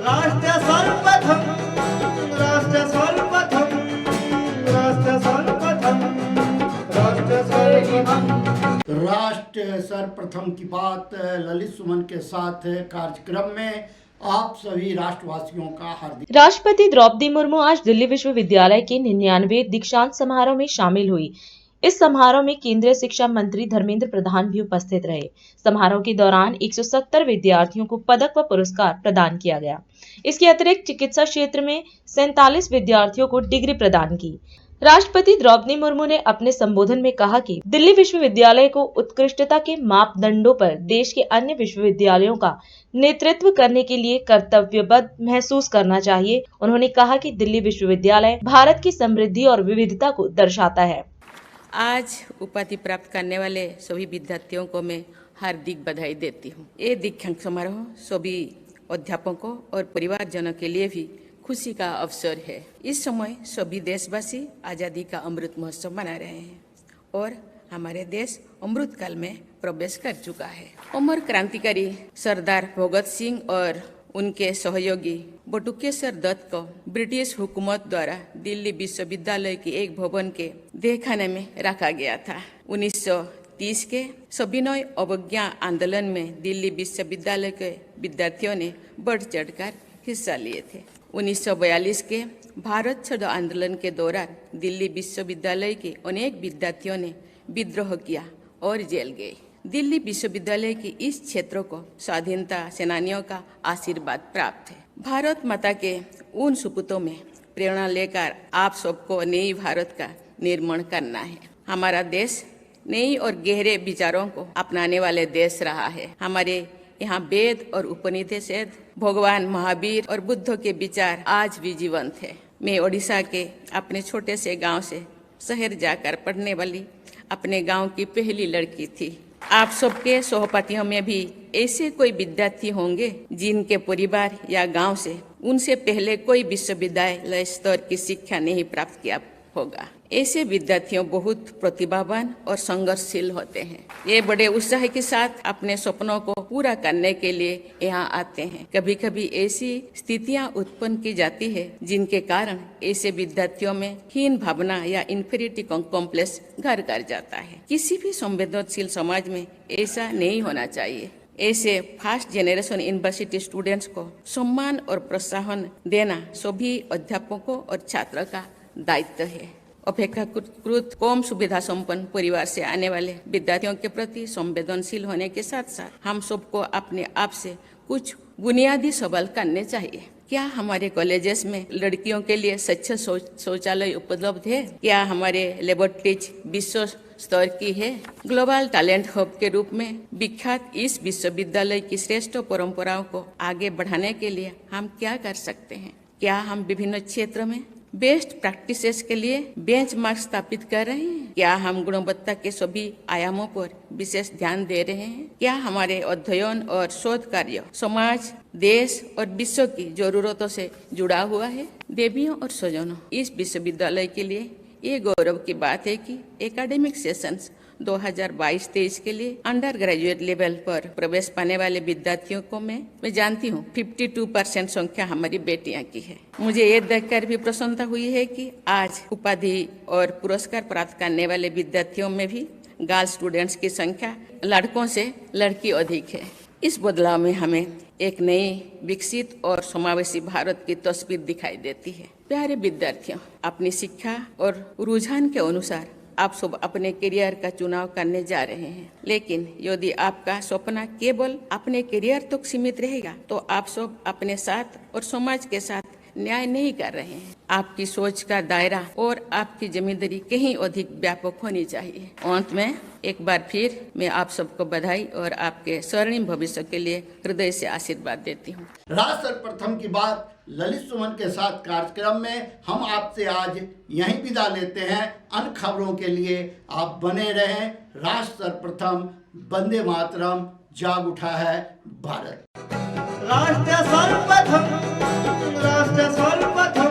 राष्ट्र सर्वप्रथम राष्ट्र सर्वप्रथम राष्ट्र सर्वप्रथम राष्ट्र सर्वप्रथम राष्ट्र सर्वप्रथम की बात ललित सुमन के साथ कार्यक्रम में आप सभी राष्ट्रवासियों का हार्दिक। राष्ट्रपति द्रौपदी मुर्मू आज दिल्ली विश्वविद्यालय के 99वें दीक्षांत समारोह में शामिल हुई। इस समारोह में केंद्रीय शिक्षा मंत्री धर्मेंद्र प्रधान भी उपस्थित रहे। समारोह के दौरान 170 विद्यार्थियों को पदक व पुरस्कार प्रदान किया गया। इसके अतिरिक्त चिकित्सा क्षेत्र में 47 विद्यार्थियों को डिग्री प्रदान की। राष्ट्रपति द्रौपदी मुर्मू ने अपने संबोधन में कहा कि दिल्ली विश्वविद्यालय को उत्कृष्टता के मापदंडों पर देश के अन्य विश्वविद्यालयों का नेतृत्व करने के लिए कर्तव्यबद्ध महसूस करना चाहिए। उन्होंने कहा कि दिल्ली विश्वविद्यालय भारत की समृद्धि और विविधता को दर्शाता है। आज उपाधि प्राप्त करने वाले सभी विद्यार्थियों को मैं हार्दिक बधाई देती हूँ। ये दीक्षांत समारोह सभी अध्यापकों और परिवारजनों के लिए भी खुशी का अवसर है। इस समय सभी देशवासी आज़ादी का अमृत महोत्सव मना रहे हैं और हमारे देश अमृत काल में प्रवेश कर चुका है। अमर क्रांतिकारी सरदार भगत सिंह और उनके सहयोगी बटुकेश्वर दत्त को ब्रिटिश हुकूमत द्वारा दिल्ली विश्वविद्यालय के एक भवन के तहखाने में रखा गया था। 1930 के सविनय अवज्ञा आंदोलन में दिल्ली विश्वविद्यालय के विद्यार्थियों ने बढ़ चढ़कर हिस्सा लिए थे। 1942 के भारत छोड़ो आंदोलन के दौरान दिल्ली विश्वविद्यालय के अनेक विद्यार्थियों ने विद्रोह किया और जेल गए। दिल्ली विश्वविद्यालय के इस क्षेत्र को स्वाधीनता सेनानियों का आशीर्वाद प्राप्त है। भारत माता के उन सपूतों में प्रेरणा लेकर आप सबको नई भारत का निर्माण करना है। हमारा देश नई और गहरे विचारों को अपनाने वाले देश रहा है। हमारे यहाँ वेद और उपनिषद, भगवान महावीर और बुद्ध के विचार आज भी जीवंत है। मैं ओडिशा के अपने छोटे से गांव से शहर जाकर पढ़ने वाली अपने गांव की पहली लड़की थी। आप सबके सहपाठियों में भी ऐसे कोई विद्यार्थी होंगे जिनके परिवार या गांव से उनसे पहले कोई विश्वविद्यालय स्तर की शिक्षा नहीं प्राप्त किया होगा। ऐसे विद्यार्थियों बहुत प्रतिभावान और संघर्षशील होते हैं। ये बड़े उत्साह के साथ अपने सपनों को पूरा करने के लिए यहाँ आते हैं। कभी कभी ऐसी स्थितियाँ उत्पन्न की जाती है जिनके कारण ऐसे विद्यार्थियों में हीन भावना या इंफीरियरिटी कॉम्प्लेक्स घर कर जाता है। किसी भी संवेदनशील समाज में ऐसा नहीं होना चाहिए। ऐसे फर्स्ट जनरेशन यूनिवर्सिटी स्टूडेंट्स को सम्मान और प्रोत्साहन देना सभी अध्यापकों और छात्रों का दायित्व है। अपेक्षाकृत कम सुविधा संपन्न परिवार से आने वाले विद्यार्थियों के प्रति संवेदनशील होने के साथ साथ हम सबको अपने आप से कुछ बुनियादी सवाल करने चाहिए। क्या हमारे कॉलेजेस में लड़कियों के लिए स्वच्छ शौचालय उपलब्ध है? क्या हमारे लेबोरेटरीज विश्व स्तर की है? ग्लोबल टैलेंट हब के रूप में विख्यात इस विश्वविद्यालय की श्रेष्ठ परंपराओं को आगे बढ़ाने के लिए हम क्या कर सकते हैं? क्या हम विभिन्न क्षेत्रों में बेस्ट प्रैक्टिसेस के लिए बेंचमार्क स्थापित कर रहे हैं? क्या हम गुणवत्ता के सभी आयामों पर विशेष ध्यान दे रहे हैं? क्या हमारे अध्ययन और शोध कार्य समाज, देश और विश्व की जरूरतों से जुड़ा हुआ है? देवियों और स्वजनों, इस विश्वविद्यालय के लिए ये गौरव की बात है कि एकेडमिक सेशंस 2022-23 के लिए अंडर ग्रेजुएट लेवल पर प्रवेश पाने वाले विद्यार्थियों को मैं जानती हूँ 52% संख्या हमारी बेटियां की है। मुझे ये देखकर भी प्रसन्नता हुई है कि आज उपाधि और पुरस्कार प्राप्त करने वाले विद्यार्थियों में भी गर्ल्स स्टूडेंट्स की संख्या लड़कों से लड़की अधिक है। इस बदलाव में हमें एक नई विकसित और समावेशी भारत की तस्वीर दिखाई देती है। प्यारे विद्यार्थियों, अपनी शिक्षा और रुझान के अनुसार आप सब अपने करियर का चुनाव करने जा रहे हैं, लेकिन यदि आपका सपना केवल अपने करियर तक सीमित रहेगा तो आप सब अपने साथ और समाज के साथ न्याय नहीं कर रहे हैं। आपकी सोच का दायरा और आपकी जिम्मेदारी कहीं अधिक व्यापक होनी चाहिए। अंत में एक बार फिर मैं आप सबको बधाई और आपके स्वर्णिम भविष्य के लिए हृदय से आशीर्वाद देती हूँ। राष्ट्र सर्वप्रथम की बात ललित सुमन के साथ कार्यक्रम में हम आपसे आज यहीं विदा लेते हैं। अन्य खबरों के लिए आप बने रहें। राष्ट्र सर्वप्रथम, वंदे मातरम, जाग उठा है भारत। राष्ट्र सर्वप्रथम राष्ट्र सर्वप्रथम